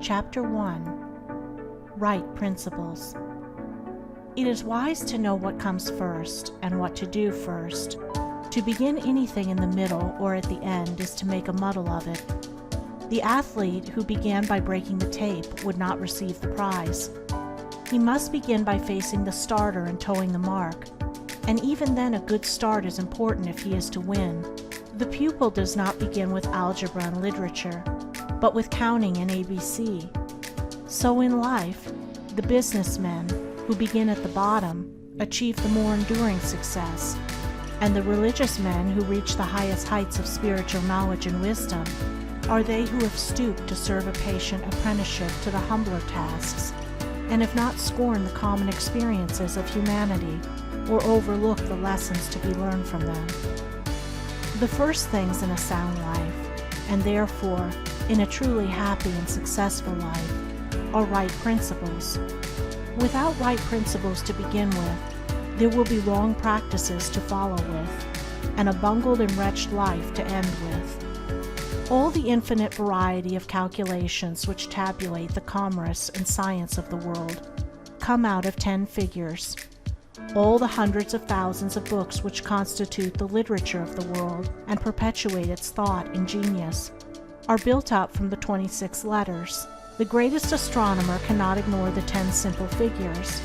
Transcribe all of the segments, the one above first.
Chapter 1. Right Principles. It is wise to know what comes first and what to do first. To begin anything in the middle or at the end is to make a muddle of it. The athlete who began by breaking the tape would not receive the prize. He must begin by facing the starter and towing the mark, and even then a good start is important if he is to win. The pupil does not begin with algebra and literature, but with counting and ABC. So in life, the businessmen who begin at the bottom achieve the more enduring success, and the religious men who reach the highest heights of spiritual knowledge and wisdom are they who have stooped to serve a patient apprenticeship to the humbler tasks, and have not scorned the common experiences of humanity or overlooked the lessons to be learned from them. The first things in a sound life, and therefore in a truly happy and successful life, are right principles. Without right principles to begin with, there will be wrong practices to follow with, and a bungled and wretched life to end with. All the infinite variety of calculations which tabulate the commerce and science of the world come out of 10 figures. All the hundreds of thousands of books which constitute the literature of the world and perpetuate its thought and genius are built up from the 26 letters. The greatest astronomer cannot ignore the 10 simple figures.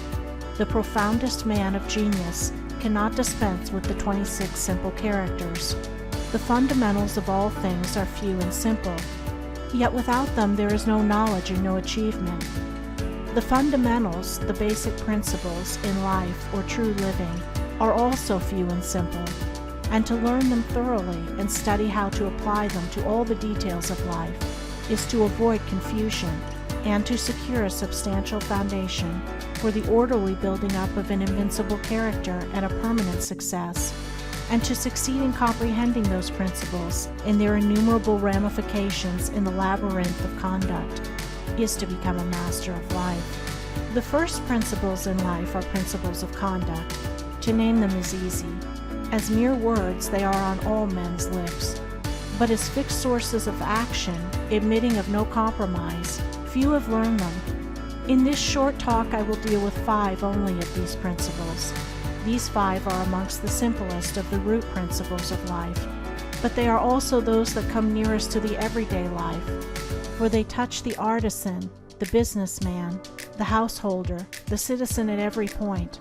The profoundest man of genius cannot dispense with the 26 simple characters. The fundamentals of all things are few and simple, yet without them there is no knowledge and no achievement. The fundamentals, the basic principles in life or true living, are also few and simple, and to learn them thoroughly and study how to apply them to all the details of life is to avoid confusion and to secure a substantial foundation for the orderly building up of an invincible character and a permanent success, and to succeed in comprehending those principles in their innumerable ramifications in the labyrinth of conduct is to become a master of life. The first principles in life are principles of conduct. To name them is easy. As mere words, they are on all men's lips. But as fixed sources of action, admitting of no compromise, few have learned them. In this short talk I will deal with 5 only of these principles. These 5 are amongst the simplest of the root principles of life, but they are also those that come nearest to the everyday life, for they touch the artisan, the businessman, the householder, the citizen at every point.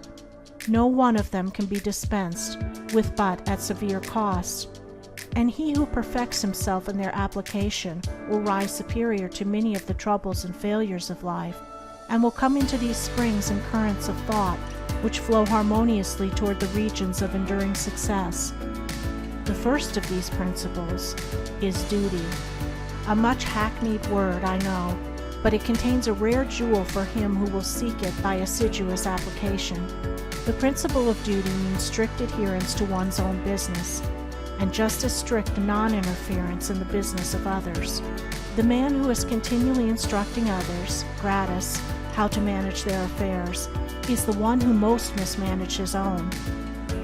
No one of them can be dispensed with but at severe cost, and he who perfects himself in their application will rise superior to many of the troubles and failures of life, and will come into these springs and currents of thought which flow harmoniously toward the regions of enduring success. The first of these principles is duty. A much hackneyed word, I know, but it contains a rare jewel for him who will seek it by assiduous application. The principle of duty means strict adherence to one's own business, and just as strict non-interference in the business of others. The man who is continually instructing others, gratis, how to manage their affairs, is the one who most mismanages his own.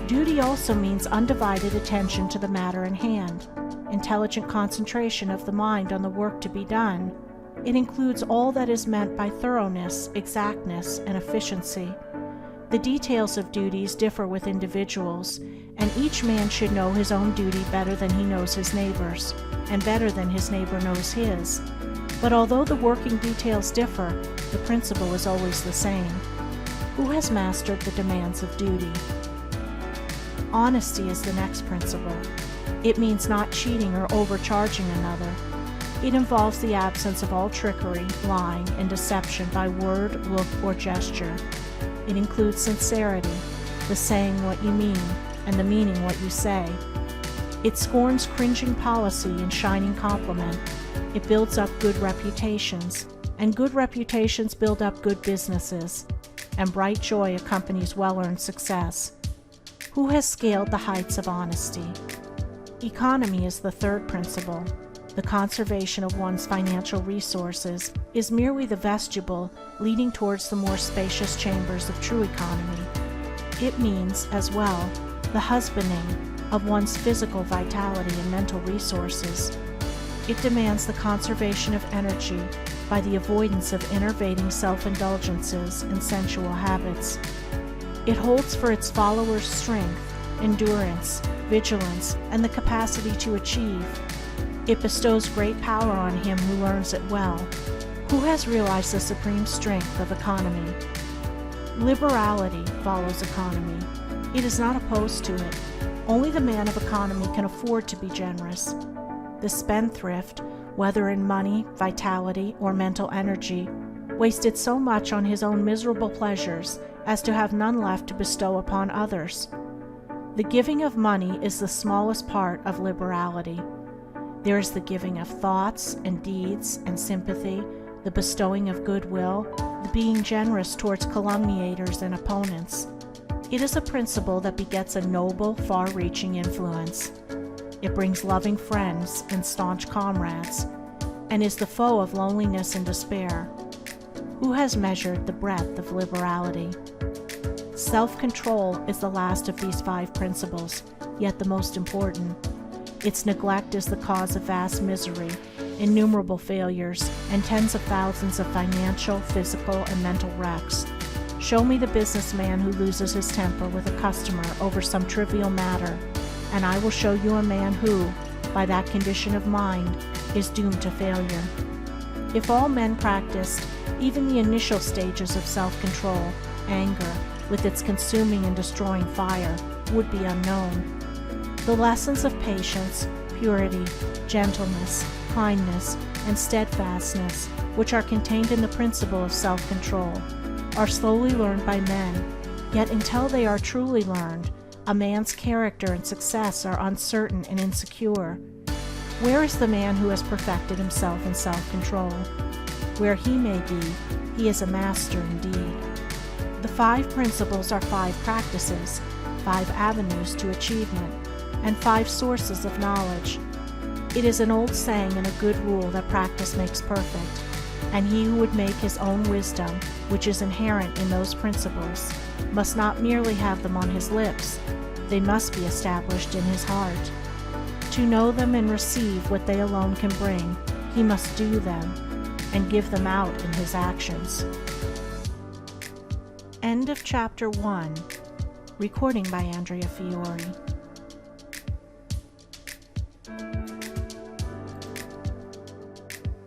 Duty also means undivided attention to the matter in hand, intelligent concentration of the mind on the work to be done. It includes all that is meant by thoroughness, exactness, and efficiency. The details of duties differ with individuals, and each man should know his own duty better than he knows his neighbor's, and better than his neighbor knows his. But although the working details differ, the principle is always the same. Who has mastered the demands of duty? Honesty is the next principle. It means not cheating or overcharging another. It involves the absence of all trickery, lying, and deception by word, look, or gesture. It includes sincerity, the saying what you mean, and the meaning what you say. It scorns cringing policy and shining compliment. It builds up good reputations, and good reputations build up good businesses, and bright joy accompanies well-earned success. Who has scaled the heights of honesty? Economy is the third principle. The conservation of one's financial resources is merely the vestibule leading towards the more spacious chambers of true economy. It means, as well, the husbanding of one's physical vitality and mental resources. It demands the conservation of energy by the avoidance of enervating self-indulgences and sensual habits. It holds for its followers strength, endurance, vigilance, and the capacity to achieve. It bestows great power on him who learns it well, who has realized the supreme strength of economy. Liberality follows economy. It is not opposed to it. Only the man of economy can afford to be generous. The spendthrift, whether in money, vitality, or mental energy, wasted so much on his own miserable pleasures as to have none left to bestow upon others. The giving of money is the smallest part of liberality. There is the giving of thoughts and deeds and sympathy, the bestowing of goodwill, the being generous towards calumniators and opponents. It is a principle that begets a noble, far-reaching influence. It brings loving friends and staunch comrades, and is the foe of loneliness and despair. Who has measured the breadth of liberality? Self-control is the last of these 5 principles, yet the most important. Its neglect is the cause of vast misery, innumerable failures, and tens of thousands of financial, physical, and mental wrecks. Show me the businessman who loses his temper with a customer over some trivial matter, and I will show you a man who, by that condition of mind, is doomed to failure. If all men practiced even the initial stages of self-control, anger, with its consuming and destroying fire, would be unknown. The lessons of patience, purity, gentleness, kindness, and steadfastness, which are contained in the principle of self-control, are slowly learned by men, yet until they are truly learned, a man's character and success are uncertain and insecure. Where is the man who has perfected himself in self-control? Where he may be, he is a master indeed. The 5 principles are 5 practices, 5 avenues to achievement, and 5 sources of knowledge. It is an old saying and a good rule that practice makes perfect, and he who would make his own wisdom, which is inherent in those principles, must not merely have them on his lips, they must be established in his heart. To know them and receive what they alone can bring, he must do them, and give them out in his actions. End of Chapter 1. Recording by Andrea Fiore.